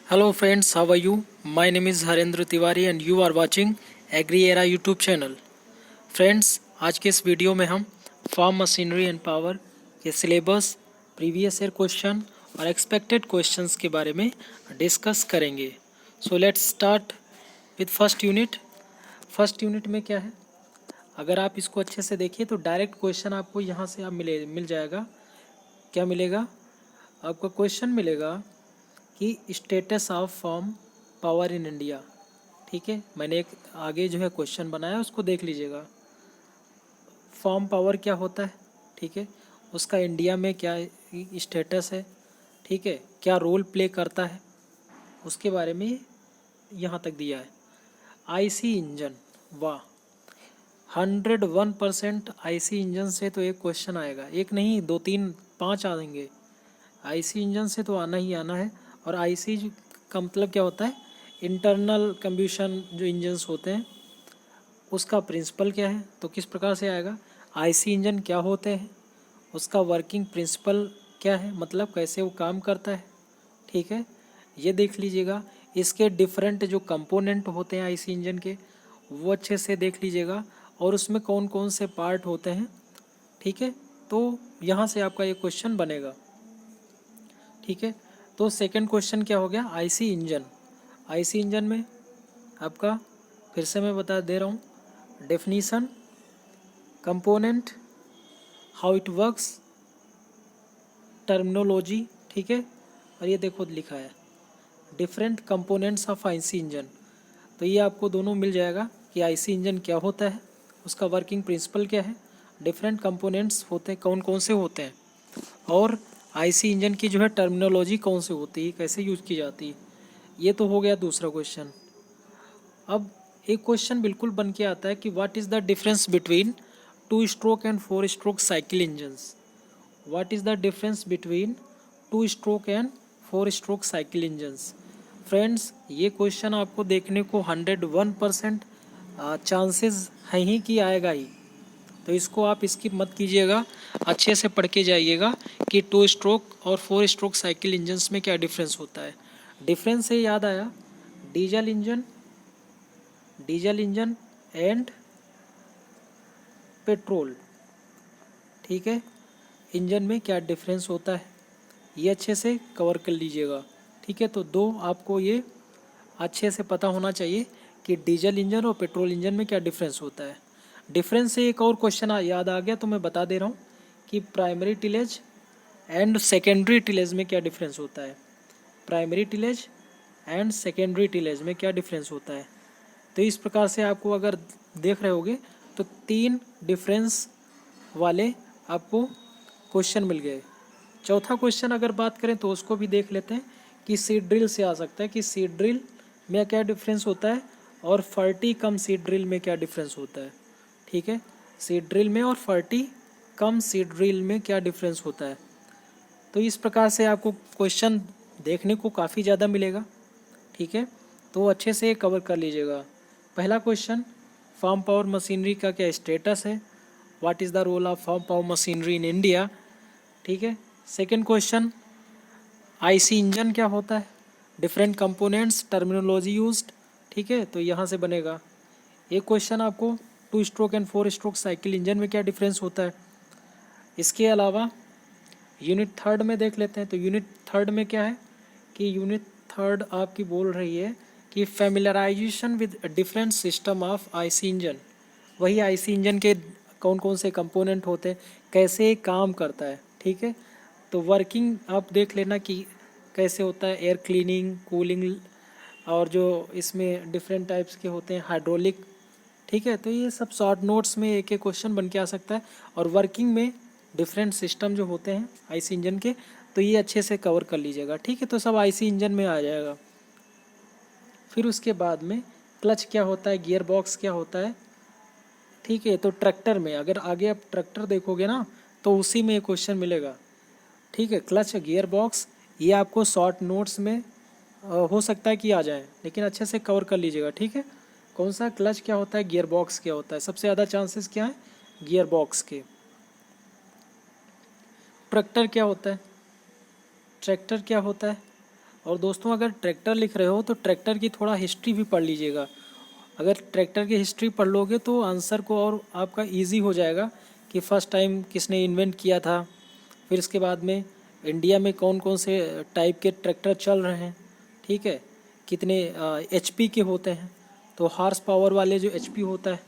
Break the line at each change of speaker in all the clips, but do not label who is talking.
Hello friends, how are you? My name is Harendra Tiwari and you are watching Agri Era YouTube channel. Friends, आज के इस video में हम farm machinery and power के syllabus, previous year question और expected questions के बारे में डिस्कस करेंगे. So let's start with first unit. First unit में क्या है, अगर आप इसको अच्छे से देखिए तो डायरेक्ट क्वेश्चन आपको यहाँ से आप मिल जाएगा. क्या मिलेगा आपको? क्वेश्चन मिलेगा कि status of form power in India. ठीक है, मैंने एक आगे जो है क्वेश्चन बनाया, उसको देख लीजिएगा. फॉर्म पावर क्या होता है, ठीक है, उसका इंडिया में क्या स्टेटस है, ठीक है, क्या रोल प्ले करता है, उसके बारे में यहाँ तक दिया है. आईसी इंजन, वाह, 101% आईसी इंजन से तो एक क्वेश्चन आएगा. एक नहीं, दो तीन पाँच आएंगे. आईसी इंजन से तो आना ही आना है. और आईसी का मतलब क्या होता है? इंटरनल कंब्यूशन जो इंजन्स होते हैं उसका प्रिंसिपल क्या है, तो किस प्रकार से आएगा. आईसी इंजन क्या होते हैं, उसका वर्किंग प्रिंसिपल क्या है, मतलब कैसे वो काम करता है. ठीक है, ये देख लीजिएगा. इसके डिफरेंट जो कंपोनेंट होते हैं आईसी इंजन के, वो अच्छे से देख लीजिएगा. और उसमें कौन कौन से पार्ट होते हैं. ठीक है, तो यहाँ से आपका ये क्वेश्चन बनेगा. ठीक है, तो सेकंड क्वेश्चन क्या हो गया, आईसी इंजन. आईसी इंजन में आपका फिर से मैं बता दे रहा हूँ, definition, component, how it works, terminology. ठीक है, और ये देखो लिखा है different components of IC engine. तो ये आपको दोनों मिल जाएगा कि आईसी इंजन क्या होता है, उसका वर्किंग प्रिंसिपल क्या है, डिफरेंट कंपोनेंट्स होते हैं कौन कौन से होते हैं, और आईसी इंजन की जो है टर्मिनोलॉजी कौन सी होती है, कैसे यूज की जाती है. ये तो हो गया दूसरा क्वेश्चन. अब एक क्वेश्चन बिल्कुल बन के आता है कि what is the difference between 2 stroke and 4 stroke cycle engines. What is the difference between 2 stroke and 4 stroke cycle engines. Friends, ये क्वेश्चन आपको देखने को 101% चांसेस हैं ही कि आएगा ही. तो इसको आप स्किप मत कीजिएगा, अच्छे से पढ़ के जाइएगा कि 2 स्ट्रोक और 4 स्ट्रोक साइकिल इंजन्स में क्या डिफरेंस होता है. डिफरेंस से याद आया, डीजल इंजन एंड पेट्रोल. ठीक है, इंजन में क्या डिफरेंस होता है, ये अच्छे से कवर कर लीजिएगा. ठीक है, तो दो आपको ये अच्छे से पता होना चाहिए कि डीजल इंजन और पेट्रोल इंजन में क्या डिफरेंस होता है. डिफरेंस से एक और क्वेश्चन याद आ गया, तो मैं बता दे रहा हूँ कि primary tillage and secondary tillage में क्या डिफरेंस होता है. Primary tillage and secondary tillage में क्या डिफरेंस होता है. तो इस प्रकार से आपको अगर देख रहे होगे तो 3 डिफरेंस वाले आपको क्वेश्चन मिल गए. चौथा क्वेश्चन अगर बात करें तो उसको भी देख लेते हैं कि सीड ड्रिल से आ सकता है कि सीड ड्रिल में क्या डिफरेंस होता है और 40 कम सीड ड्रिल में क्या डिफरेंस होता है. ठीक है, सीड ड्रिल में और 40 कम सीड ड्रिल में क्या डिफरेंस होता है. तो इस प्रकार से आपको क्वेश्चन देखने को काफ़ी ज़्यादा मिलेगा. ठीक है, तो अच्छे से कवर कर लीजिएगा. पहला क्वेश्चन, फार्म पावर मशीनरी का क्या स्टेटस है, what is the role of farm power machinery in India. ठीक है, सेकंड क्वेश्चन, आईसी इंजन क्या होता है, डिफरेंट कंपोनेंट्स, टर्मिनोलॉजी यूज्ड. ठीक है, तो यहाँ से बनेगा. एक क्वेश्चन आपको 2 stroke and 4 stroke cycle engine में क्या डिफरेंस होता है. इसके अलावा यूनिट थर्ड में देख लेते हैं. तो यूनिट थर्ड में क्या है कि यूनिट थर्ड आपकी बोल रही है कि familiarization with different system of IC engine. वही आईसी इंजन के कौन कौन से कंपोनेंट होते हैं, कैसे काम करता है. ठीक है, तो वर्किंग आप देख लेना कि कैसे होता है, एयर क्लीनिंग, कूलिंग, और जो इसमें डिफरेंट टाइप्स के होते हैं, हाइड्रोलिक. ठीक है, तो ये सब शॉर्ट नोट्स में एक एक क्वेश्चन बन के आ सकता है. और वर्किंग में डिफरेंट सिस्टम जो होते हैं आईसी इंजन के, तो ये अच्छे से कवर कर लीजिएगा. ठीक है, तो सब आईसी इंजन में आ जाएगा. फिर उसके बाद में क्लच क्या होता है, गियर बॉक्स क्या होता है. ठीक है, तो ट्रैक्टर में अगर आगे आप ट्रैक्टर देखोगे ना तो उसी में क्वेश्चन मिलेगा. ठीक है, क्लच, गियर बॉक्स, ये आपको शॉर्ट नोट्स में हो सकता है कि आ जाए, लेकिन अच्छे से कवर कर लीजिएगा. ठीक है, कौन सा क्लच क्या होता है, गियर बॉक्स क्या होता है, सबसे ज़्यादा चांसेस क्या है गियर बॉक्स के. ट्रैक्टर क्या होता है, ट्रैक्टर क्या होता है, और दोस्तों अगर ट्रैक्टर लिख रहे हो तो ट्रैक्टर की थोड़ा हिस्ट्री भी पढ़ लीजिएगा। अगर ट्रैक्टर की हिस्ट्री पढ़ लोगे तो आंसर को और आपका इजी हो जाएगा कि फर्स्ट टाइम किसने इन्वेंट किया था, फिर इसके बाद में इंडिया में कौन कौन से टाइप के ट्रैक्टर चल रहे हैं, ठीक है, कितने एचपी के होते हैं, तो हार्स पावर वाले जो एचपी होता है,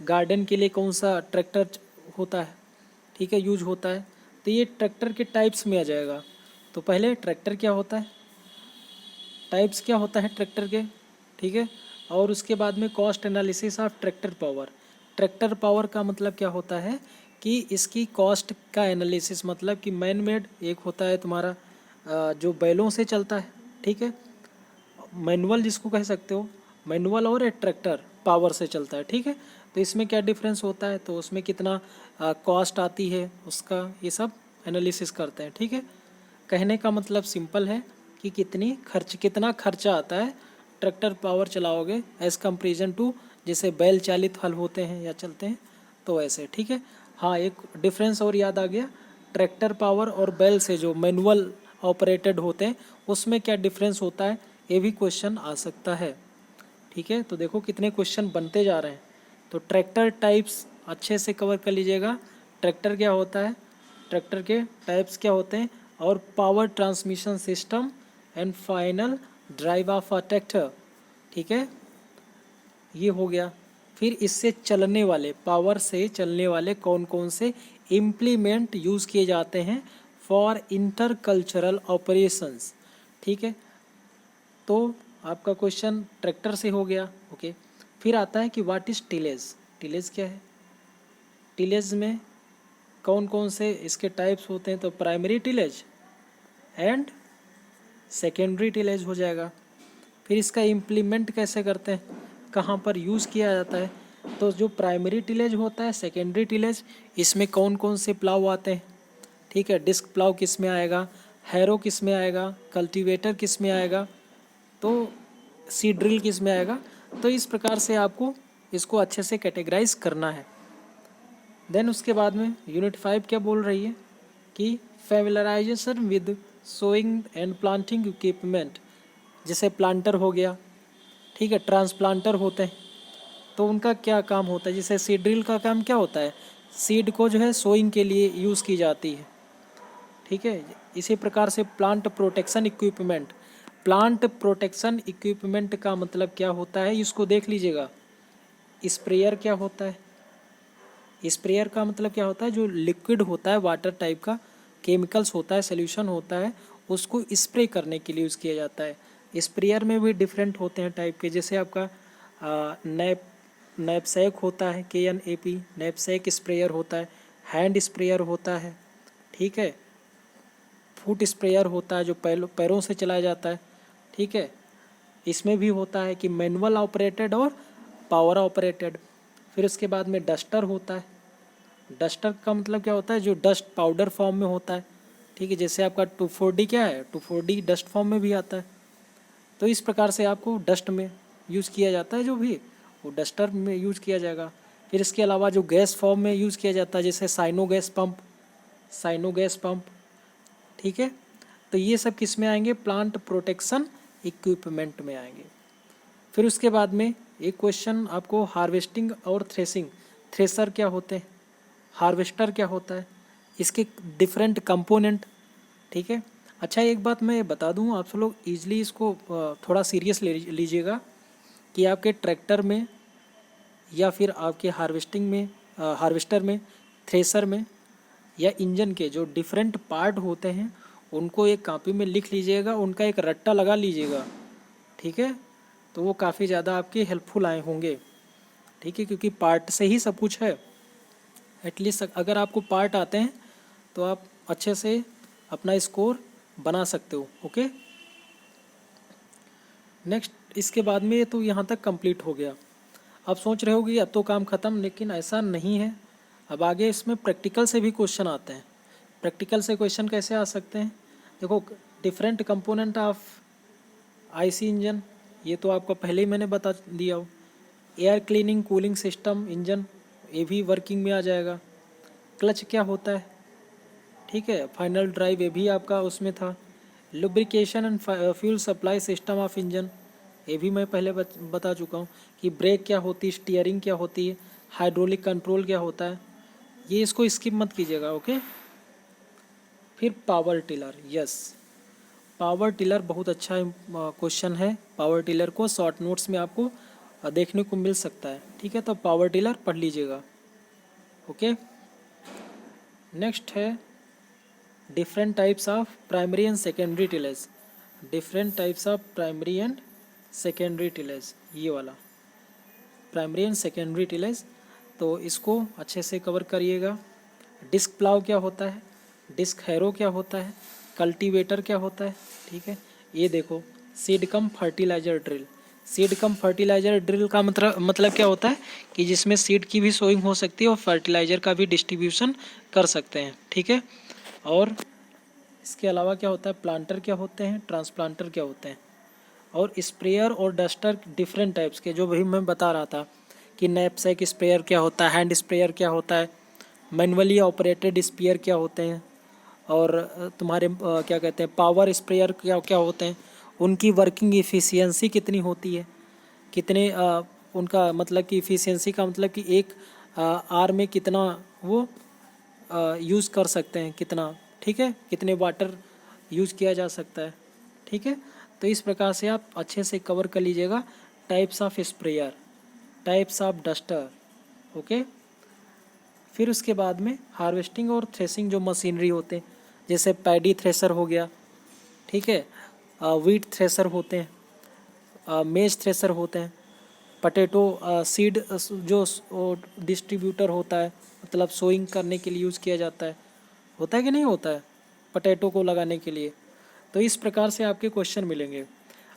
गार्डन के लिए कौन सा ट्रैक्टर होता है, ठीक है, यूज होता है। तो ये ट्रैक्टर के टाइप्स में आ जाएगा। तो पहले ट्रैक्टर क्या होता है, टाइप्स क्या होता है ट्रैक्टर के, ठीक है, और उसके बाद में cost analysis of tractor power. Tractor power का मतलब क्या होता है कि इसकी कॉस्ट का एनालिसिस, मतलब कि मैन मेड एक होता है तुम्हारा जो बैलों से चलता है, ठीक है, मैनुअल जिसको कह सकते हो, मैनुअल और एक ट्रैक्टर पावर से चलता है, ठीक है। तो इसमें क्या डिफरेंस होता है, तो उसमें कितना कॉस्ट आती है उसका, ये सब एनालिसिस करते हैं, ठीक है। कहने का मतलब सिंपल है कि कितना खर्चा आता है ट्रैक्टर पावर चलाओगे एज कंपेरिजन टू जैसे बैल चालित हल होते हैं या चलते हैं तो ऐसे, ठीक है। हाँ, एक डिफरेंस और याद आ गया, ट्रैक्टर पावर और बैल से जो मैनुअल ऑपरेटेड होते हैं उसमें क्या डिफरेंस होता है, ये भी क्वेश्चन आ सकता है, ठीक है। तो देखो कितने क्वेश्चन बनते जा रहे हैं। तो ट्रैक्टर टाइप्स अच्छे से कवर कर लीजिएगा। ट्रैक्टर क्या होता है, ट्रैक्टर के टाइप्स क्या होते हैं, और power transmission system and final drive of a tractor, ठीक है, ये हो गया। फिर इससे चलने वाले, पावर से चलने वाले कौन कौन से इम्प्लीमेंट यूज़ किए जाते हैं फॉर इंटर कल्चरल ऑपरेशंस, ठीक है। तो आपका क्वेश्चन ट्रैक्टर से हो गया, ओके। फिर आता है कि व्हाट इज़ टिलेज। टिलेज क्या है, टिलेज में कौन कौन से इसके टाइप्स होते हैं, तो primary tillage and secondary tillage हो जाएगा। फिर इसका इम्प्लीमेंट कैसे करते हैं, कहाँ पर यूज़ किया जाता है, तो जो प्राइमरी टिलेज होता है, सेकेंडरी टिलेज, इसमें कौन कौन से प्लाव आते हैं, ठीक है, डिस्क प्लाव किस में आएगा, हैरो किस में आएगा, कल्टीवेटर किस में आएगा, तो सीड ड्रिल किस में आएगा। तो इस प्रकार से आपको इसको अच्छे से कैटेगराइज करना है। देन उसके बाद में यूनिट 5 क्या बोल रही है कि familiarization with sowing and planting equipment, जैसे प्लांटर हो गया, ठीक है, ट्रांसप्लांटर होते हैं, तो उनका क्या काम होता है। जैसे सीड ड्रिल का काम क्या होता है, सीड को जो है सोइंग के लिए यूज़ की जाती है, ठीक है। इसी प्रकार से plant protection equipment, plant protection equipment का मतलब क्या होता है, इसको देख लीजिएगा। स्प्रेयर क्या होता है, स्प्रेयर का मतलब क्या होता है, जो लिक्विड होता है वाटर टाइप का, केमिकल्स होता है, सोल्यूशन होता है, उसको स्प्रे करने के लिए यूज़ किया जाता है। स्प्रेयर में भी डिफरेंट होते हैं टाइप के, जैसे आपका नैपसैक होता है, KNAP, नैपसैक स्प्रेयर होता है, हैंड स्प्रेयर होता है, ठीक है, फुट स्प्रेयर होता है जो पैरों से चलाया जाता है, ठीक है। इसमें भी होता है कि मैनुअल ऑपरेटेड और पावर ऑपरेटेड। फिर उसके बाद में डस्टर होता है। डस्टर का मतलब क्या होता है, जो डस्ट पाउडर फॉर्म में होता है, ठीक है, जैसे आपका 2,4-D क्या है, 2,4-D डस्ट फॉर्म में भी आता है। तो इस प्रकार से आपको डस्ट में यूज़ किया जाता है, जो भी वो डस्टर में यूज़ किया जाएगा। फिर इसके अलावा जो गैस फॉर्म में यूज़ किया जाता है, जैसे साइनो गैस पंप, ठीक है। तो ये सब किस में आएंगे, प्लांट प्रोटेक्शन इक्विपमेंट में आएंगे। फिर उसके बाद में एक क्वेश्चन आपको हार्वेस्टिंग और थ्रेसिंग, थ्रेसर क्या होते हैं, हार्वेस्टर क्या होता है, इसके डिफरेंट कंपोनेंट, ठीक है। अच्छा, एक बात मैं बता दूं, आप सब लोग ईजिली इसको थोड़ा सीरियस ले लीजिएगा कि आपके ट्रैक्टर में या फिर आपके हार्वेस्टर में, थ्रेसर में या इंजन के जो डिफरेंट पार्ट होते हैं उनको एक कॉपी में लिख लीजिएगा, उनका एक रट्टा लगा लीजिएगा, ठीक है। तो वो काफ़ी ज़्यादा आपके हेल्पफुल आए होंगे, ठीक है, क्योंकि पार्ट से ही सब कुछ है। एटलीस्ट अगर आपको पार्ट आते हैं तो आप अच्छे से अपना स्कोर बना सकते हो, ओके। नेक्स्ट, इसके बाद में तो यहाँ तक कंप्लीट हो गया। अब सोच रहे हो कि अब तो काम ख़त्म, लेकिन ऐसा नहीं है। अब आगे इसमें प्रैक्टिकल से भी क्वेश्चन आते हैं। प्रैक्टिकल से क्वेश्चन कैसे आ सकते हैं, देखो, different component of IC engine, ये तो आपको पहले ही मैंने बता दिया हो। Air cleaning cooling system engine, ये भी वर्किंग में आ जाएगा। क्लच क्या होता है, ठीक है, फाइनल ड्राइव, ये भी आपका उसमें था। Lubrication and fuel supply system of engine, ये भी मैं पहले बता चुका हूँ कि ब्रेक क्या होती है, स्टीयरिंग क्या होती है, हाइड्रोलिक कंट्रोल क्या होता है, ये इसको स्किप मत कीजिएगा। ओके। फिर power tiller, yes, power tiller बहुत अच्छा क्वेश्चन है। पावर टिलर को शॉर्ट नोट्स में आपको देखने को मिल सकता है। ठीक है, तो पावर टिलर पढ़ लीजिएगा। ओके। नेक्स्ट है different types of primary and secondary tillage. Different types of primary and secondary tillage, ये वाला प्राइमरी एंड सेकेंडरी टिलेज, तो इसको अच्छे से कवर करिएगा। डिस्क प्लाव क्या होता है, डिस्क हैरो क्या होता है, कल्टीवेटर क्या होता है। ठीक है, ये देखो seed cum fertiliser drill. Seed cum fertiliser drill का मतलब क्या होता है कि जिसमें सीड की भी सोइंग हो सकती है और फर्टिलाइजर का भी डिस्ट्रीब्यूशन कर सकते हैं। ठीक है, और इसके अलावा क्या होता है, प्लांटर क्या होते हैं, ट्रांसप्लांटर क्या होते हैं, और स्प्रेयर और डस्टर डिफरेंट टाइप्स के, जो भी मैं बता रहा था कि नैपसैक स्प्रेयर क्या होता है, हैंड स्प्रेयर क्या होता है, मैनुअली ऑपरेटेड स्प्रेयर क्या होते हैं, और तुम्हारे क्या कहते हैं पावर स्प्रेयर क्या क्या होते हैं, उनकी वर्किंग इफ़िशियंसी कितनी होती है, कितने उनका मतलब कि इफ़िशियंसी का मतलब कि एक आर में कितना वो यूज़ कर सकते हैं, कितना, ठीक है, कितने वाटर यूज़ किया जा सकता है। ठीक है, तो इस प्रकार से आप अच्छे से कवर कर लीजिएगा। Types of sprayer, types of duster. Okay. फिर उसके बाद में हार्वेस्टिंग और थ्रेसिंग जो मशीनरी होते हैं, जैसे पैडी थ्रेसर हो गया, ठीक है, वीट थ्रेसर होते हैं, मेज थ्रेसर होते हैं, पटेटो सीड जो डिस्ट्रीब्यूटर होता है, मतलब सोइंग करने के लिए यूज़ किया जाता है कि नहीं होता है, पटेटो को लगाने के लिए। तो इस प्रकार से आपके क्वेश्चन मिलेंगे।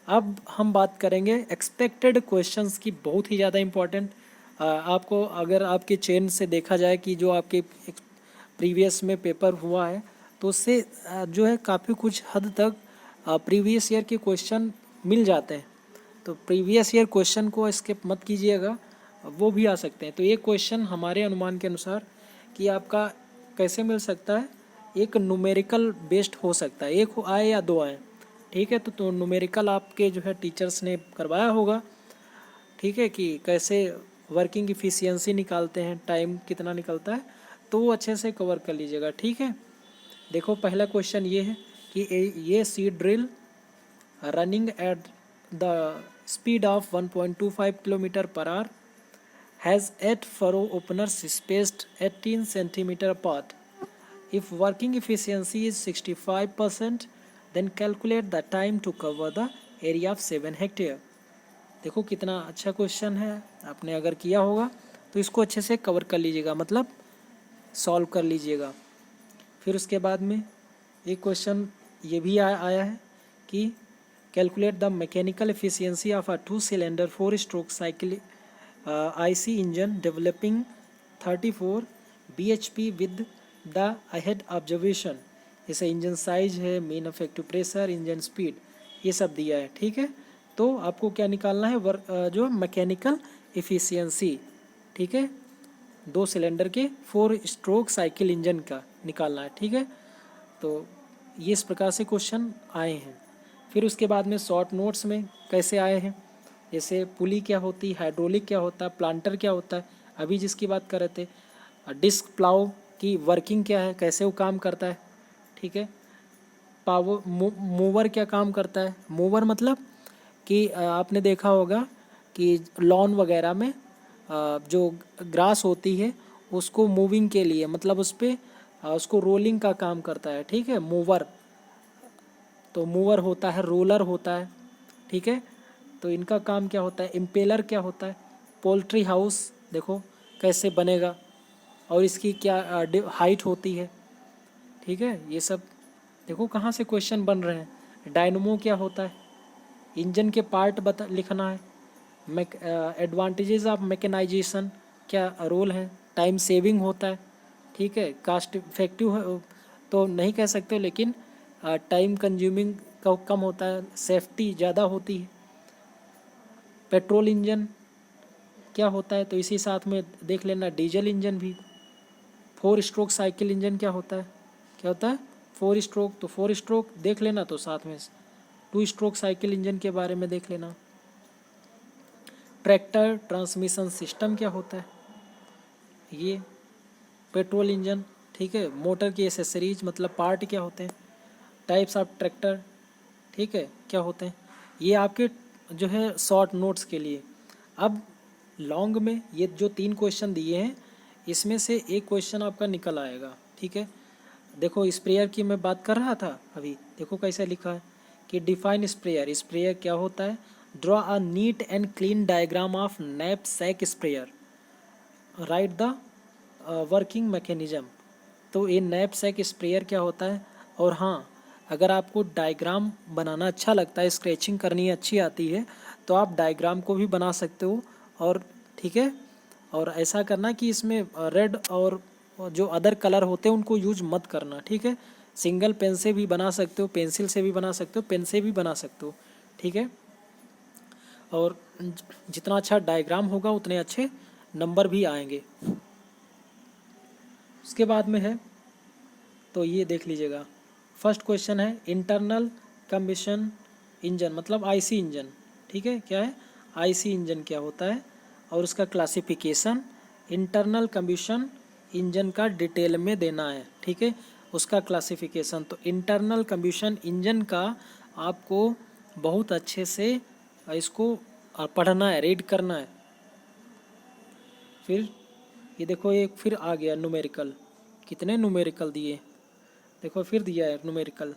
अब हम बात करेंगे एक्सपेक्टेड क्वेश्चंस की, बहुत ही ज़्यादा इम्पोर्टेंट। आपको अगर आपके चेन से देखा जाए कि जो आपके प्रीवियस में पेपर हुआ है, तो उससे जो है काफ़ी कुछ हद तक प्रीवियस ईयर के क्वेश्चन मिल जाते हैं। तो प्रीवियस ईयर क्वेश्चन को स्किप मत कीजिएगा, वो भी आ सकते हैं। तो ये क्वेश्चन हमारे अनुमान के अनुसार कि आपका कैसे मिल सकता है, एक न्यूमेरिकल बेस्ड हो सकता है, एक आए या दो आए। ठीक है, तो न्यूमेरिकल आपके जो है टीचर्स ने करवाया होगा। ठीक है, कि कैसे वर्किंग इफ़िशियंसी निकालते हैं, टाइम कितना निकलता है, तो वो अच्छे से कवर कर लीजिएगा। ठीक है, देखो पहला क्वेश्चन ये है कि ये seed drill running at the speed of 1.25 kilometre per hour has 8 furrow openers spaced 18 centimeter apart. If working efficiency is 65%, then calculate the time to cover the area of 7 hectare. देखो कितना अच्छा question है, आपने अगर किया होगा तो इसको अच्छे से कवर कर लीजिएगा, मतलब सॉल्व कर लीजिएगा। फिर उसके बाद में एक क्वेश्चन ये भी आया है कि calculate the mechanical efficiency of a 2 cylinder 4 stroke cycle IC engine developing 34 bhp with the ahead observation। जैसे इंजन साइज है, main effective pressure, engine speed, ये सब दिया है। ठीक है, तो आपको क्या निकालना है, जो मैकेनिकल इफ़िशियंसी, ठीक है, 2 सिलेंडर के 4 स्ट्रोक साइकिल इंजन का निकालना है। ठीक है, तो ये इस प्रकार से क्वेश्चन आए हैं। फिर उसके बाद में शॉर्ट नोट्स में कैसे आए हैं, जैसे पुली क्या होती है, हाइड्रोलिक क्या होता है, प्लांटर क्या होता है, अभी जिसकी बात कर रहे थे, डिस्क प्लाव की वर्किंग क्या है, कैसे वो काम करता है। ठीक है, पावर मूवर क्या काम करता है। मूवर मतलब कि आपने देखा होगा कि लॉन वगैरह में जो ग्रास होती है उसको मूविंग के लिए, मतलब उस पर उसको रोलिंग का काम करता है। ठीक है, मूवर, तो मूवर होता है, रोलर होता है। ठीक है, तो इनका काम क्या होता है। इम्पेलर क्या होता है, पोल्ट्री हाउस देखो कैसे बनेगा और इसकी क्या हाइट होती है। ठीक है, ये सब देखो कहाँ से क्वेश्चन बन रहे हैं। डायनमो क्या होता है, इंजन के पार्ट लिखना है। एडवांटेजेस ऑफ मैकेनाइजेशन क्या रोल है। टाइम सेविंग होता है। ठीक है, कास्ट इफेक्टिव तो नहीं कह सकते, लेकिन टाइम कंज्यूमिंग का कम होता है, सेफ्टी ज़्यादा होती है। पेट्रोल इंजन क्या होता है, तो इसी साथ में देख लेना डीजल इंजन भी। 4 स्ट्रोक साइकिल इंजन क्या होता है, 4 स्ट्रोक, तो 4 स्ट्रोक देख लेना, तो साथ में 2 स्ट्रोक साइकिल इंजन के बारे में देख लेना। ट्रैक्टर ट्रांसमिशन सिस्टम क्या होता है, ये पेट्रोल इंजन, ठीक है। मोटर की एसेसरीज मतलब पार्ट क्या होते हैं, टाइप्स ऑफ ट्रैक्टर, ठीक है, क्या होते हैं। ये आपके जो है शॉर्ट नोट्स के लिए। अब लॉन्ग में ये जो 3 क्वेश्चन दिए हैं, इसमें से एक क्वेश्चन आपका निकल आएगा, ठीक है। देखो स्प्रेयर की मैं बात कर रहा था अभी, देखो कैसे लिखा है कि डिफाइन स्प्रेयर, स्प्रेयर क्या होता है। Draw a neat and clean diagram of knapsack sprayer, right the working mechanism. तो ये नैपसैक स्प्रेयर क्या होता है। और हाँ, अगर आपको डायग्राम बनाना अच्छा लगता है, स्केचिंग करनी अच्छी आती है, तो आप डायग्राम को भी बना सकते हो। और ठीक है, और ऐसा करना कि इसमें रेड और जो अदर कलर होते हैं उनको यूज मत करना, ठीक है। सिंगल पेन से भी बना सकते हो, पेंसिल से भी बना सकते हो, पेन से भी बना सकते हो, ठीक है। और जितना अच्छा डायग्राम होगा उतने अच्छे नंबर भी आएंगे। उसके बाद में है, तो ये देख लीजिएगा। फर्स्ट क्वेश्चन है इंटरनल कम्बशन इंजन मतलब आईसी इंजन, ठीक है। क्या है, आईसी इंजन क्या होता है और उसका क्लासिफिकेशन। इंटरनल कम्बशन इंजन का डिटेल में देना है, ठीक है, उसका क्लासिफिकेशन। तो इंटरनल कम्बशन इंजन का आपको बहुत अच्छे से इसको पढ़ना है, रीड करना है। फिर ये देखो एक फिर आ गया न्यूमेरिकल, कितने न्यूमेरिकल दिए, देखो फिर दिया है numerical.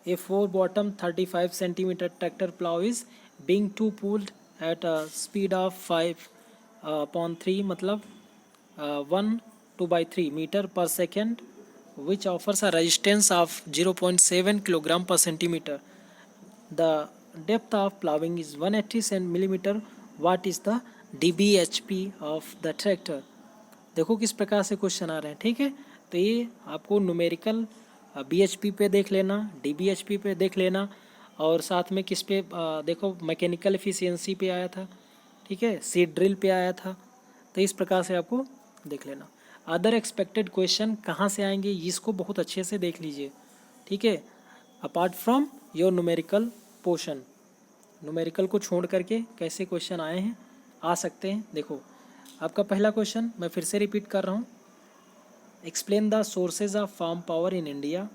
A 4 bottom 35 centimetre tractor plough is being to pulled at a speed of 5/3 मतलब 1/2/3 मीटर पर second which offers a resistance of 0.7 kilogram पर centimetre. The depth of ploughing is 180 millimetre. What is the DBHP of the tractor. देखो किस प्रकार से question आ रहे हैं, ठीक है। तो ये आपको न्यूमेरिकल BHP पे देख लेना, DBHP पे देख लेना, और साथ में किस पे देखो मैकेनिकल एफिशिएंसी पे आया था, ठीक है, सीड ड्रिल पे आया था। तो इस प्रकार से आपको देख लेना। अदर एक्सपेक्टेड क्वेश्चन कहाँ से आएंगे इसको बहुत अच्छे से देख लीजिए, ठीक है। Apart from your numerical portion, numerical को छोड़ करके कैसे क्वेश्चन आए हैं, आ सकते हैं। देखो आपका पहला क्वेश्चन मैं फिर से रिपीट कर रहा हूँ। Explain the sources of farm power in India.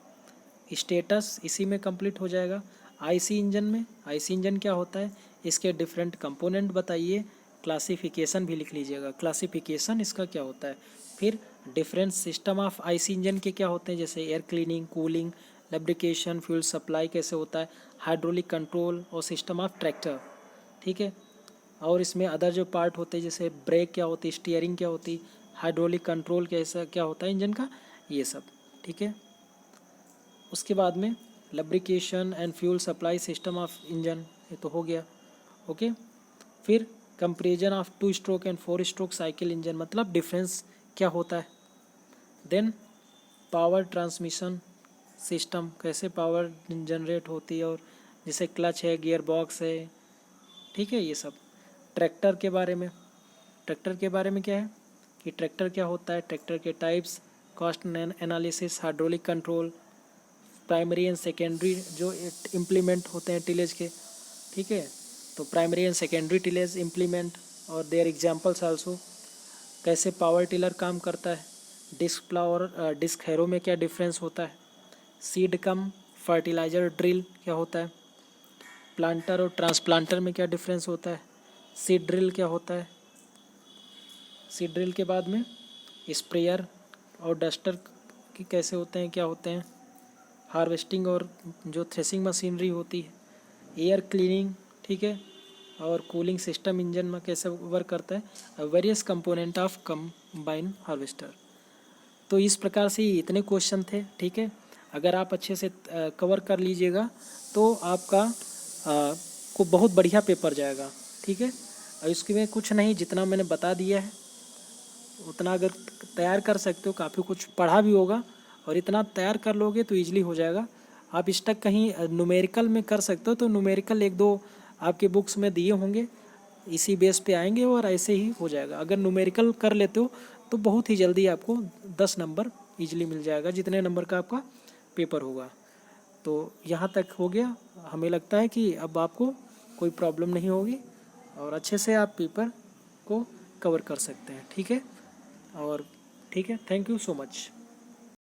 Status इसी में कंप्लीट हो जाएगा। आईसी इंजन में, आईसी इंजन क्या होता है, इसके डिफरेंट कंपोनेंट बताइए। क्लासिफिकेशन भी लिख लीजिएगा, क्लासिफिकेशन इसका क्या होता है। फिर different system of IC engine के क्या होते हैं, जैसे air cleaning, cooling, lubrication, fuel supply कैसे होता है, हाइड्रोलिक कंट्रोल और सिस्टम ऑफ ट्रैक्टर, ठीक है। और इसमें अदर जो पार्ट होते हैं जैसे ब्रेक क्या होती है, स्टीयरिंग क्या होती, हाइड्रोलिक कंट्रोल कैसा क्या होता है इंजन का, ये सब, ठीक है। उसके बाद में lubrication and fuel supply system of engine, ये तो हो गया, ओके। फिर comparison of 2 stroke and 4 stroke cycle engine मतलब डिफरेंस क्या होता है। देन पावर ट्रांसमिशन सिस्टम, कैसे पावर जनरेट होती है, और जैसे क्लच है, गियर बॉक्स है, ठीक है, ये सब। ट्रैक्टर के बारे में, ट्रैक्टर के बारे में क्या है कि ट्रैक्टर क्या होता है, ट्रैक्टर के types, cost analysis, hydraulic control, primary and secondary जो इम्प्लीमेंट होते हैं टिलेज के, ठीक है। तो primary and secondary tillage implement और देयर एग्जांपल्स आल्सो। कैसे पावर टिलर काम करता है, डिस्क प्लाउ और डिस्क हैरो में क्या डिफरेंस होता है, सीड कम फर्टिलाइजर ड्रिल क्या होता है, प्लांटर और ट्रांसप्लांटर में क्या डिफरेंस होता है, सीड ड्रिल क्या होता है। सीड ड्रिल के बाद में स्प्रेयर और डस्टर की कैसे होते हैं, क्या होते हैं, हार्वेस्टिंग और जो थ्रेसिंग मशीनरी होती है, एयर क्लीनिंग, ठीक है, और कूलिंग सिस्टम इंजन में कैसे वर्क करता है, various component of combine harvester. तो इस प्रकार से इतने क्वेश्चन थे, ठीक है। अगर आप अच्छे से कवर कर लीजिएगा तो आपका को बहुत बढ़िया पेपर जाएगा, ठीक है। और इसके में कुछ नहीं, जितना मैंने बता दिया है उतना अगर तैयार कर सकते हो, काफ़ी कुछ पढ़ा भी होगा, और इतना तैयार कर लोगे तो ईजिली हो जाएगा। आप स्टक कहीं न्यूमेरिकल में कर सकते हो, तो न्यूमेरिकल 1-2 आपके बुक्स में दिए होंगे, इसी बेस पे आएंगे और ऐसे ही हो जाएगा। अगर न्यूमेरिकल कर लेते हो तो बहुत ही जल्दी आपको 10 नंबर ईजिली मिल जाएगा, जितने नंबर का आपका पेपर होगा। तो यहाँ तक हो गया। हमें लगता है कि अब आपको कोई प्रॉब्लम नहीं होगी और अच्छे से आप पेपर को कवर कर सकते हैं। ठीक है, और ठीक है, थैंक यू सो मच।